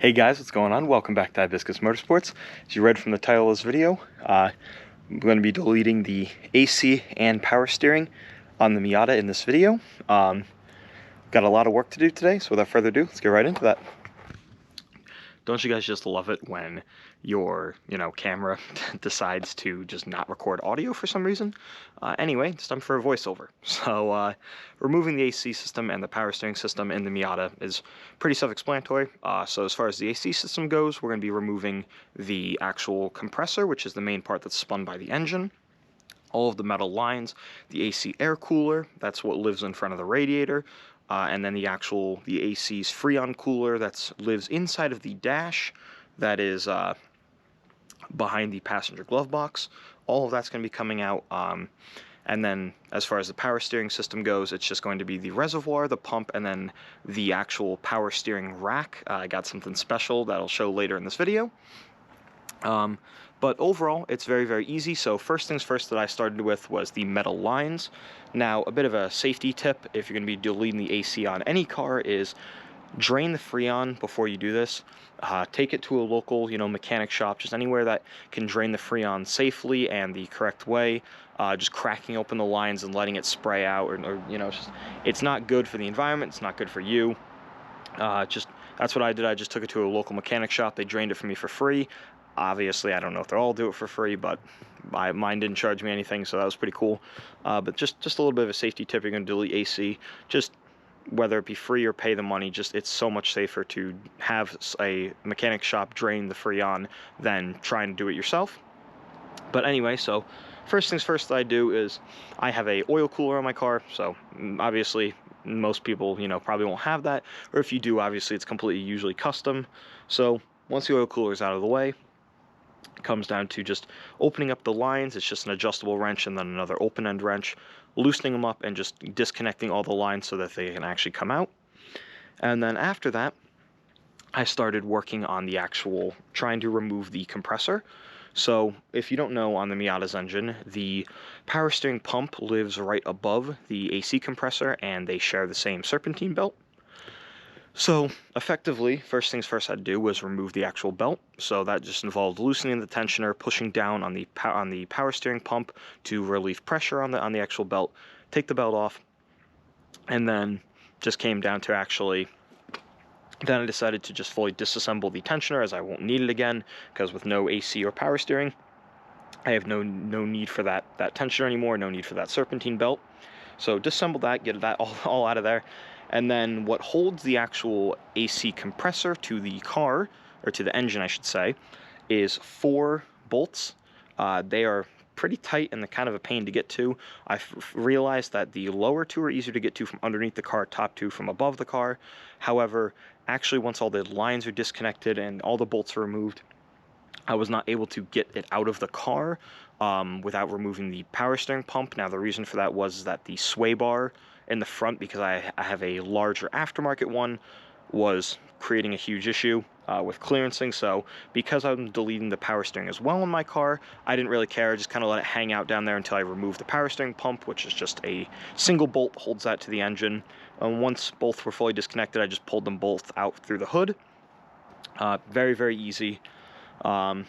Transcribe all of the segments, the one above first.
Hey guys, what's going on? Welcome back to Hibiscus Motorsports. As you read from the title of this video, I'm going to be deleting the AC and power steering on the Miata in this video. Got a lot of work to do today, so without further ado, let's get right into that. Don't you guys just love it when your, camera decides to just not record audio for some reason? Anyway, it's time for a voiceover. So, removing the AC system and the power steering system in the Miata is pretty self-explanatory. So as far as the AC system goes, we're going to be removing the actual compressor, which is the main part that's spun by the engine. All of the metal lines, the AC air cooler, that's what lives in front of the radiator, and then the AC's Freon cooler that lives inside of the dash that is behind the passenger glove box. All of that's going to be coming out. And then as far as the power steering system goes, it's just going to be the reservoir, the pump, and then the actual power steering rack. I got something special that I'll show later in this video. But overall, it's very, very easy. So first things first that I started with was the metal lines. Now, a bit of a safety tip if you're going to be deleting the AC on any car is drain the Freon before you do this. Take it to a local, mechanic shop, just anywhere that can drain the Freon safely and the correct way. Just cracking open the lines and letting it spray out, it's not good for the environment. It's not good for you. That's what I did. I just took it to a local mechanic shop. They drained it for me for free. Obviously, I don't know if they'll all do it for free, but mine didn't charge me anything, so that was pretty cool. But just a little bit of a safety tip: you're going to delete AC, just whether it be free or pay the money, it's so much safer to have a mechanic shop drain the Freon than trying to do it yourself. But anyway, so first things first that I do is I have a oil cooler on my car, so obviously most people, probably won't have that, or if you do, obviously it's completely usually custom. So once the oil cooler is out of the way, it comes down to just opening up the lines. It's just an adjustable wrench and then another open end wrench, loosening them up and just disconnecting all the lines so that they can actually come out. And then after that, I started working on the actual trying to remove the compressor. So if you don't know, on the Miata's engine, the power steering pump lives right above the AC compressor and they share the same serpentine belt. So effectively, first things first I'd do was remove the actual belt. So that just involved loosening the tensioner, pushing down on the power steering pump to relieve pressure on the actual belt, take the belt off, and then just came down to then I decided to just fully disassemble the tensioner, as I won't need it again, because with no AC or power steering, I have no need for that tensioner anymore, no need for that serpentine belt. So disassemble that, get that all out of there. And then what holds the actual AC compressor to the car, or to the engine I should say, is 4 bolts. They are pretty tight and they're kind of a pain to get to. I've realized that the lower 2 are easier to get to from underneath the car, top 2 from above the car. However, actually once all the lines are disconnected and all the bolts are removed, I was not able to get it out of the car without removing the power steering pump. Now the reason for that was that the sway bar in the front, because I have a larger aftermarket one, was creating a huge issue with clearancing. So because I'm deleting the power steering as well in my car, I didn't really care. I just kind of let it hang out down there until I removed the power steering pump, which is just a single bolt, holds that to the engine. Once both were fully disconnected, I just pulled them both out through the hood. Very, very easy. But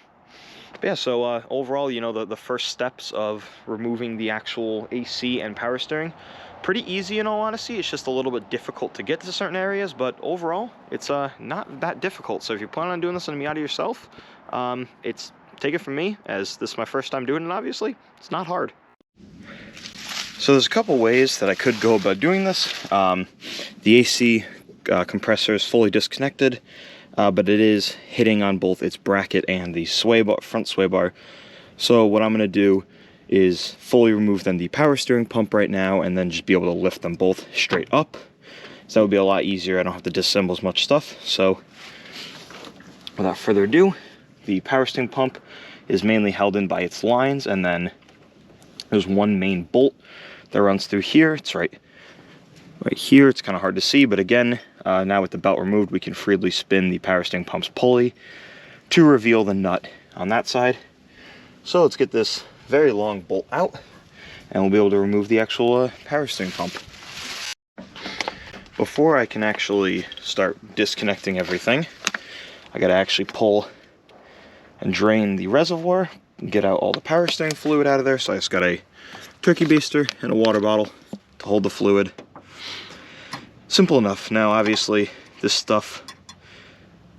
yeah, so overall, the first steps of removing the actual AC and power steering, pretty easy in all honesty. It's just a little bit difficult to get to certain areas, but overall, it's not that difficult. So if you plan on doing this in a Miata yourself, take it from me, as this is my first time doing it, obviously, it's not hard. So there's a couple ways that I could go about doing this. The AC compressor is fully disconnected, but it is hitting on both its bracket and the front sway bar. So what I'm going to do is fully remove then the power steering pump right now, and then just be able to lift them both straight up. So that would be a lot easier. I don't have to disassemble as much stuff. So without further ado, the power steering pump is mainly held in by its lines, and then there's one main bolt that runs through here. It's right here. It's kind of hard to see, but again, now with the belt removed, we can freely spin the power steering pump's pulley to reveal the nut on that side. So let's get this very long bolt out, and we'll be able to remove the actual power steering pump. Before I can actually start disconnecting everything, I gotta actually pull and drain the reservoir, get out all the power steering fluid out of there. So I just got a turkey baster and a water bottle to hold the fluid. Simple enough. Now obviously this stuff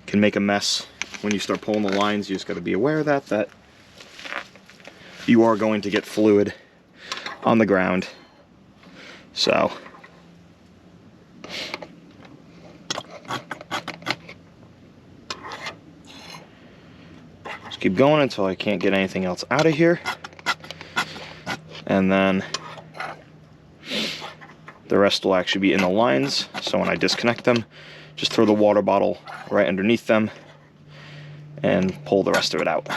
can make a mess when you start pulling the lines. You just got to be aware of that you are going to get fluid on the ground. So just keep going until I can't get anything else out of here, and then the rest will actually be in the lines. So when I disconnect them, just throw the water bottle right underneath them and pull the rest of it out.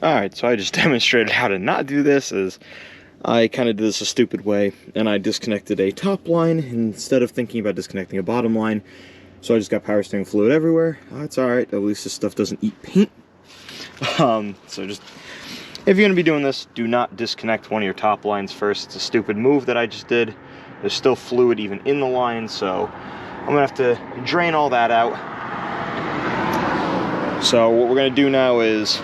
Alright, so I just demonstrated how to not do this. As I kind of did this a stupid way, and I disconnected a top line instead of thinking about disconnecting a bottom line. So I just got power steering fluid everywhere. It's alright, at least this stuff doesn't eat paint. So just, if you're going to be doing this, do not disconnect one of your top lines first. It's a stupid move that I just did. There's still fluid even in the line, so I'm going to have to drain all that out. So what we're going to do now is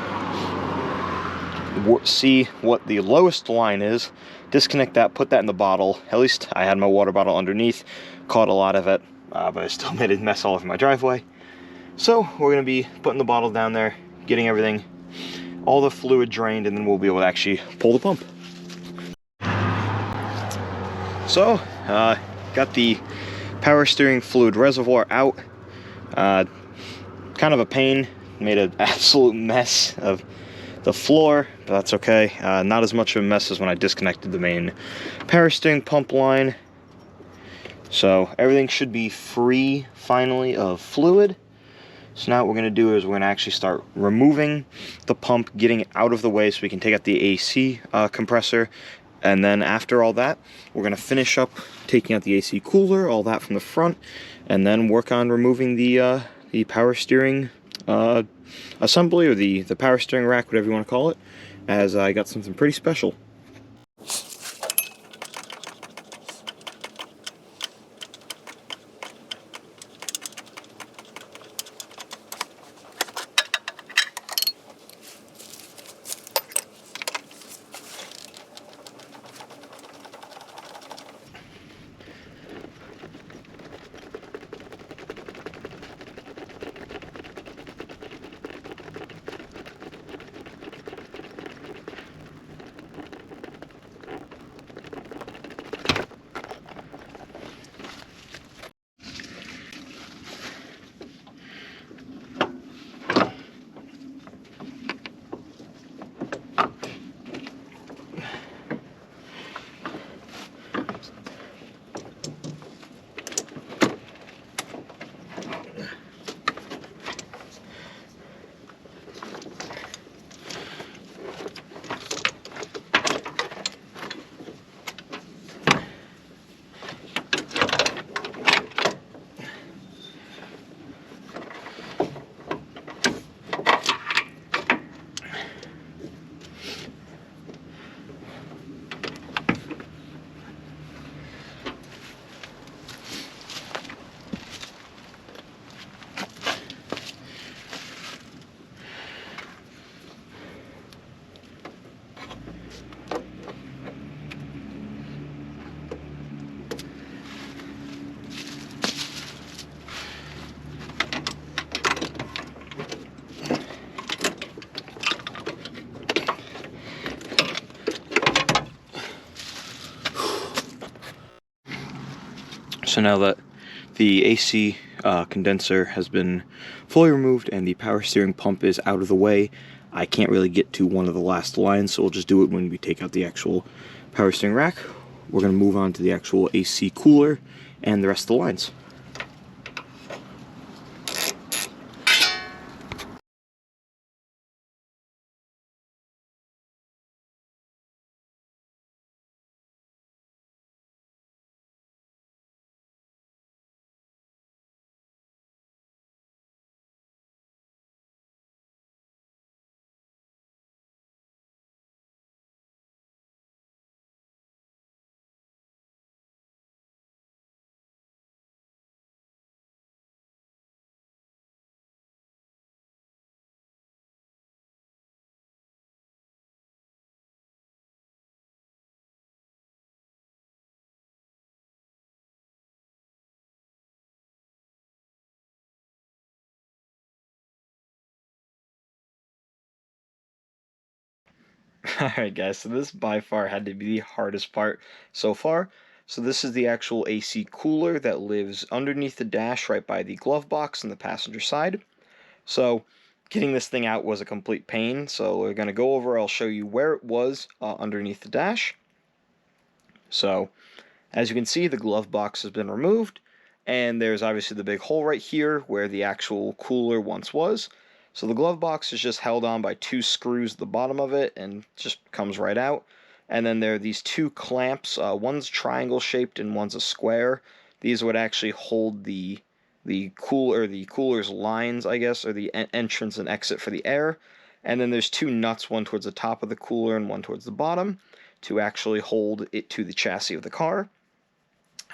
see what the lowest line is, disconnect that, put that in the bottle. At least I had my water bottle underneath, caught a lot of it, but I still made a mess all over my driveway. So we're going to be putting the bottle down there, getting everything, all the fluid drained, and then we'll be able to actually pull the pump. So got the power steering fluid reservoir out. Kind of a pain, made an absolute mess of the floor, but that's okay. Not as much of a mess as when I disconnected the main power steering pump line. So everything should be free finally of fluid. So now what we're going to do is we're going to actually start removing the pump, getting it out of the way so we can take out the AC compressor. And then after all that, we're going to finish up taking out the AC cooler, all that from the front, and then work on removing the power steering assembly, or the power steering rack, whatever you want to call it, as I got something pretty special. So now that the AC condenser has been fully removed and the power steering pump is out of the way, I can't really get to one of the last lines, so we'll just do it when we take out the actual power steering rack. We're going to move on to the actual AC cooler and the rest of the lines. Alright guys, so this by far had to be the hardest part so far. So this is the actual AC cooler that lives underneath the dash right by the glove box on the passenger side. So getting this thing out was a complete pain, so we're going to go over, I'll show you where it was underneath the dash. So as you can see, the glove box has been removed, and there's obviously the big hole right here where the actual cooler once was. So the glove box is just held on by 2 screws at the bottom of it and just comes right out. And then there are these 2 clamps, one's triangle shaped and one's a square. These would actually hold the cooler's lines, I guess, or the entrance and exit for the air. And then there's 2 nuts, one towards the top of the cooler and one towards the bottom, to actually hold it to the chassis of the car.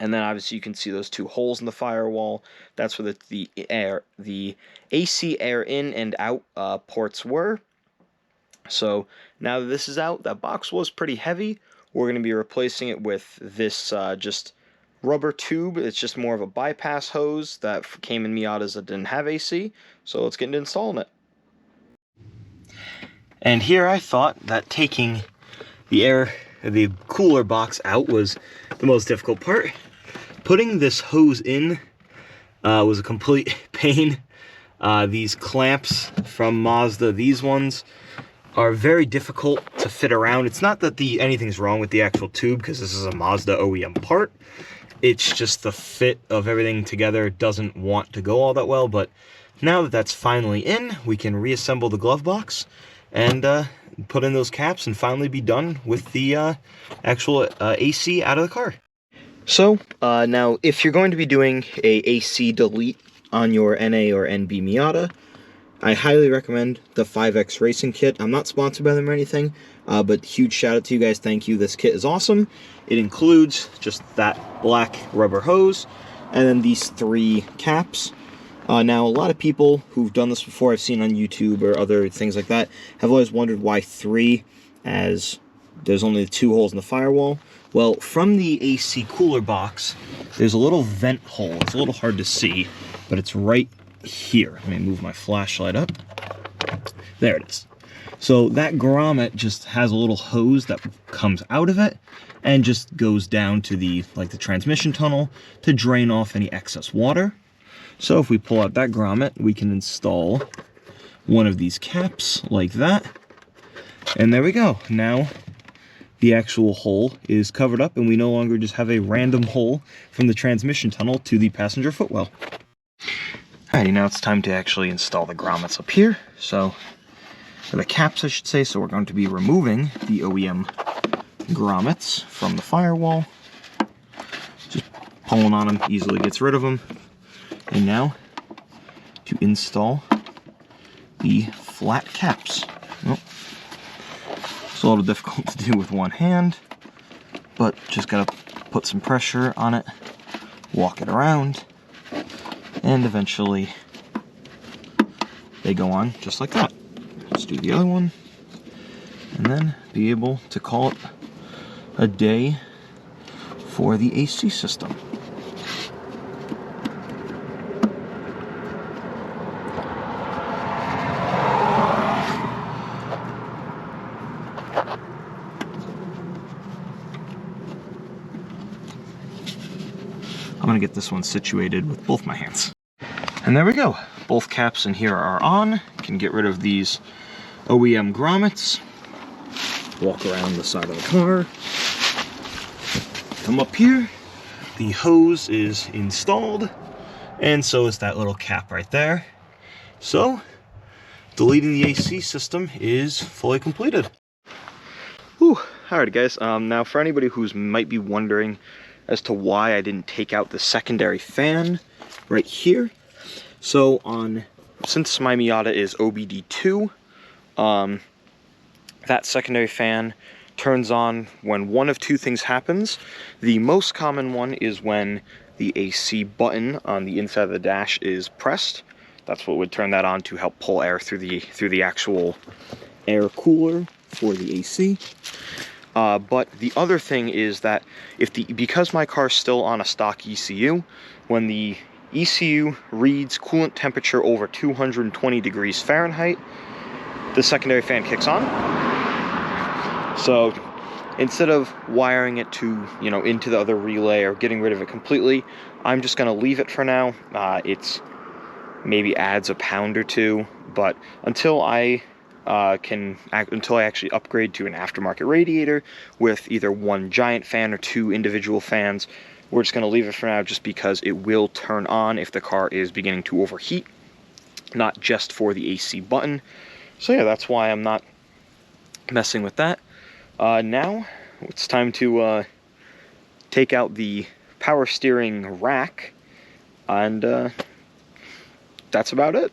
And then obviously you can see those 2 holes in the firewall. That's where the AC air in and out ports were. So now that this is out, that box was pretty heavy. We're going to be replacing it with this just rubber tube. It's just more of a bypass hose that came in Miatas that didn't have AC. So let's get into installing it. And here I thought that taking the cooler box out was the most difficult part. Putting this hose in was a complete pain. These clamps from Mazda, these ones, are very difficult to fit around. It's not that anything's wrong with the actual tube, because this is a Mazda OEM part. It's just the fit of everything together doesn't want to go all that well, but now that that's finally in, we can reassemble the glove box and put in those caps and finally be done with the actual AC out of the car. So, now, if you're going to be doing a AC delete on your NA or NB Miata, I highly recommend the 5X Racing Kit. I'm not sponsored by them or anything, but huge shout out to you guys. Thank you. This kit is awesome. It includes just that black rubber hose and then these 3 caps. Now, a lot of people who've done this before, I've seen on YouTube or other things like that, have always wondered why 3, as there's only 2 holes in the firewall. Well, from the AC cooler box, there's a little vent hole. It's a little hard to see, but it's right here. Let me move my flashlight up. There it is. So that grommet just has a little hose that comes out of it and just goes down to the transmission tunnel to drain off any excess water. So if we pull out that grommet, we can install one of these caps like that. And there we go. Now the actual hole is covered up and we no longer just have a random hole from the transmission tunnel to the passenger footwell. Alrighty, now it's time to actually install the grommets up here. So, for the caps I should say, so we're going to be removing the OEM grommets from the firewall. Just pulling on them easily gets rid of them. And now, to install the flat caps. Oh, it's a little difficult to do with one hand, but just gotta put some pressure on it, walk it around, and eventually they go on just like that. Let's do the other one, and then be able to call it a day for the AC system. I'm going to get this one situated with both my hands. And there we go. Both caps in here are on. Can get rid of these OEM grommets. Walk around the side of the car. Come up here. The hose is installed. And so is that little cap right there. So, deleting the AC system is fully completed. Whew. Alright guys, now for anybody who's might be wondering as to why I didn't take out the secondary fan right here. So since my Miata is OBD2, that secondary fan turns on when one of two things happens. The most common one is when the AC button on the inside of the dash is pressed. That's what would turn that on to help pull air through the actual air cooler for the AC. But the other thing is that because my car's still on a stock ECU, when the ECU reads coolant temperature over 220 degrees Fahrenheit, the secondary fan kicks on. So instead of wiring it to, into the other relay or getting rid of it completely, I'm just gonna leave it for now. It's maybe adds a pound or two, but until I actually upgrade to an aftermarket radiator with either one giant fan or two individual fans, we're just going to leave it for now just because it will turn on if the car is beginning to overheat, not just for the AC button. So yeah, that's why I'm not messing with that. Now it's time to take out the power steering rack, and that's about it.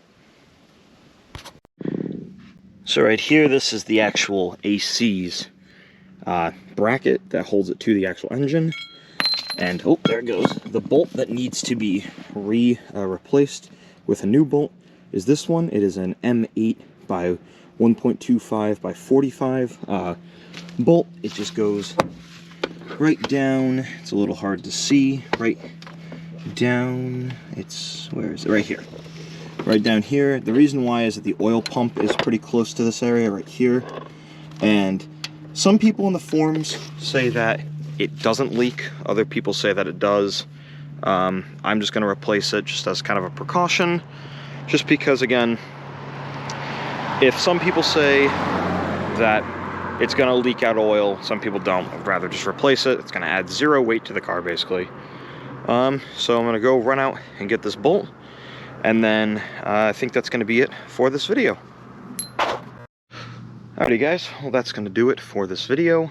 So right here, this is the actual AC's bracket that holds it to the actual engine. And, oh, there it goes. The bolt that needs to be replaced with a new bolt is this one. It is an M8 by 1.25 by 45 bolt. It just goes right down. It's a little hard to see. Right down. Where is it? Right here. Right down here. The reason why is that the oil pump is pretty close to this area right here. And some people in the forums say that it doesn't leak. Other people say that it does. I'm just going to replace it just as kind of a precaution. Just because, again, if some people say that it's going to leak out oil, some people don't. I'd rather just replace it. It's going to add zero weight to the car, basically. So I'm going to go run out and get this bolt. And then I think that's going to be it for this video. Alrighty guys, well that's going to do it for this video.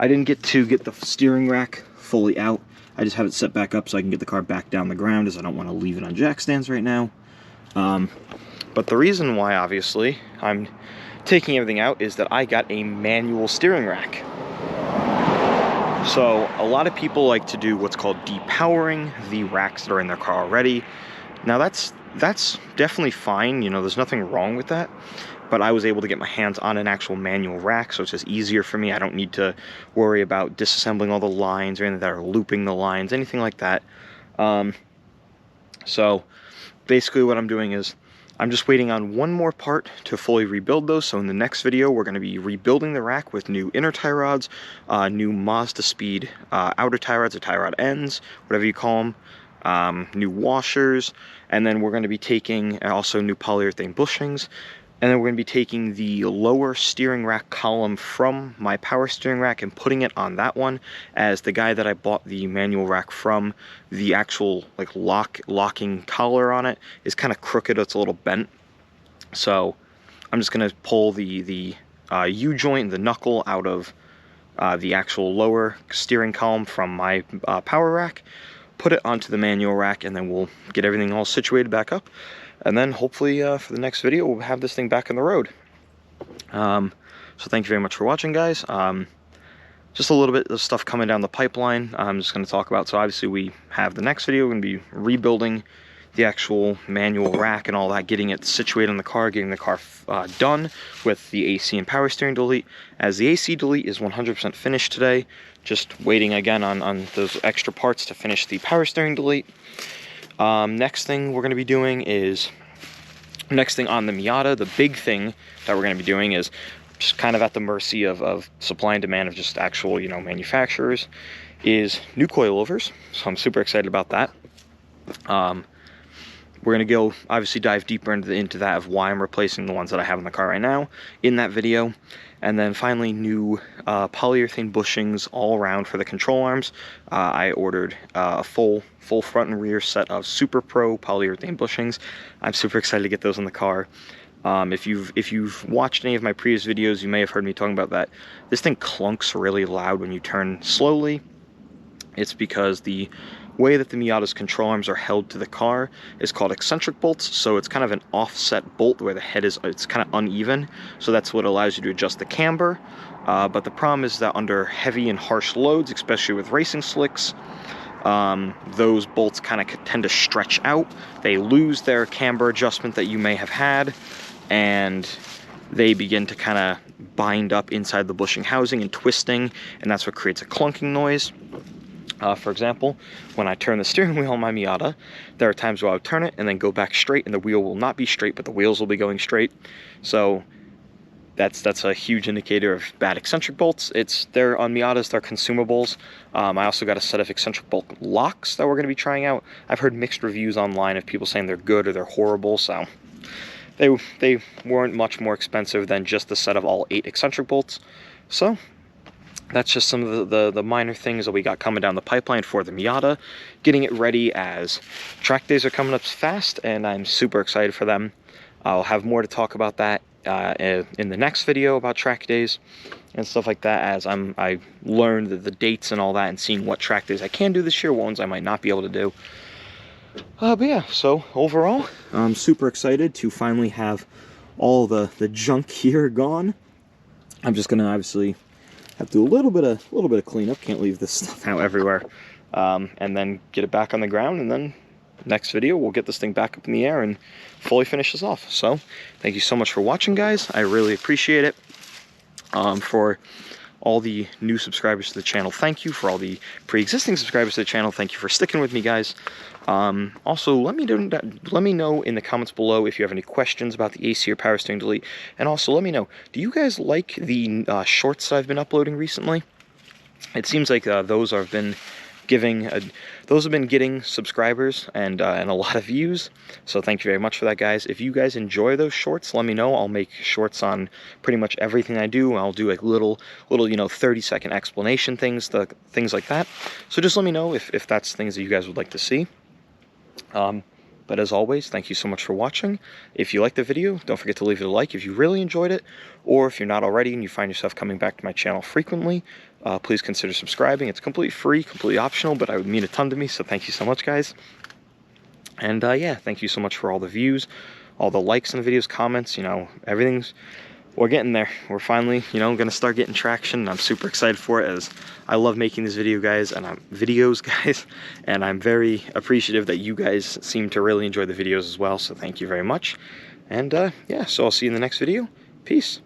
I didn't get to get the steering rack fully out. I just have it set back up so I can get the car back down the ground, as I don't want to leave it on jack stands right now. But the reason why, obviously, I'm taking everything out is that I got a manual steering rack. So a lot of people like to do what's called depowering the racks that are in their car already. Now that's definitely fine, there's nothing wrong with that. But I was able to get my hands on an actual manual rack, so it's just easier for me. I don't need to worry about disassembling all the lines or anything that are looping the lines, anything like that. So basically what I'm doing is I'm just waiting on one more part to fully rebuild those. So in the next video, we're going to be rebuilding the rack with new inner tie rods, new Mazda Speed outer tie rods or tie rod ends, whatever you call them, new washers, and then we're going to be taking also new polyurethane bushings. And then we're going to be taking the lower steering rack column from my power steering rack and putting it on that one, as the guy that I bought the manual rack from, the actual like locking collar on it is kind of crooked. It's a little bent. So I'm just going to pull the U-joint, the knuckle out of the actual lower steering column from my power rack, put it onto the manual rack, and then we'll get everything all situated back up. And then hopefully for the next video, we'll have this thing back on the road. So thank you very much for watching, guys. Just a little bit of stuff coming down the pipeline I'm just going to talk about. So obviously we have the next video. We're going to be rebuilding the actual manual rack and all that, getting it situated in the car, getting the car done with the AC and power steering delete. As the AC delete is 100% finished today, just waiting again on those extra parts to finish the power steering delete. Next thing we're going to be doing is, next thing on the Miata, the big thing that we're going to be doing is just kind of at the mercy of supply and demand of just actual, manufacturers, is new coilovers, so I'm super excited about that. We're going to go, obviously, dive deeper into that of why I'm replacing the ones that I have in the car right now in that video. And then finally, new polyurethane bushings all around for the control arms. I ordered a full front and rear set of Super Pro polyurethane bushings. I'm super excited to get those in the car. If you've watched any of my previous videos, you may have heard me talking about that. This thing clunks really loud when you turn slowly. It's because the way that the Miata's control arms are held to the car is called eccentric bolts, so it's kind of an offset bolt where the head is, it's kind of uneven, so that's what allows you to adjust the camber. But the problem is that under heavy and harsh loads, especially with racing slicks, those bolts kind of tend to stretch out. They lose their camber adjustment that you may have had, and they begin to kind of bind up inside the bushing housing and twisting, and that's what creates a clunking noise. For example, when I turn the steering wheel on my Miata, there are times where I'll turn it and then go back straight, and the wheel will not be straight, but the wheels will be going straight. So that's a huge indicator of bad eccentric bolts. They're on Miatas, they're consumables. I also got a set of eccentric bolt locks that we're going to be trying out. I've heard mixed reviews online of people saying they're good or they're horrible, so they weren't much more expensive than just the set of all 8 eccentric bolts. So that's just some of the minor things that we got coming down the pipeline for the Miata, getting it ready as track days are coming up fast, and I'm super excited for them. I'll have more to talk about that in the next video about track days and stuff like that, as I learned the dates and all that, and seeing what track days I can do this year, what ones I might not be able to do. But yeah, so overall, I'm super excited to finally have all the junk here gone. I'm just gonna obviously have to do a little bit of cleanup. Can't leave this stuff out everywhere. And then get it back on the ground, and then next video we'll get this thing back up in the air and fully finish this off. So thank you so much for watching, guys. I really appreciate it. For all the new subscribers to the channel, thank you. For all the pre-existing subscribers to the channel, thank you for sticking with me, guys. Also, let me know in the comments below if you have any questions about the AC or power steering delete, and also let me know, do you guys like the shorts that I've been uploading recently? It seems like those have been getting subscribers and a lot of views, so thank you very much for that, guys. If you guys enjoy those shorts, let me know. I'll make shorts on pretty much everything I do. I'll do like little 30-second explanation things like that. So just let me know if that's things that you guys would like to see. But as always, thank you so much for watching. If you liked the video, don't forget to leave it a like if you really enjoyed it, or if you're not already and you find yourself coming back to my channel frequently, please consider subscribing. It's completely free, completely optional, but it would mean a ton to me, so thank you so much, guys. And yeah, thank you so much for all the views, all the likes in the videos, comments, we're getting there. We're finally, gonna start getting traction, and I'm super excited for it, as I love making these videos, guys, and I'm very appreciative that you guys seem to really enjoy the videos as well, so thank you very much. And yeah, so I'll see you in the next video. Peace.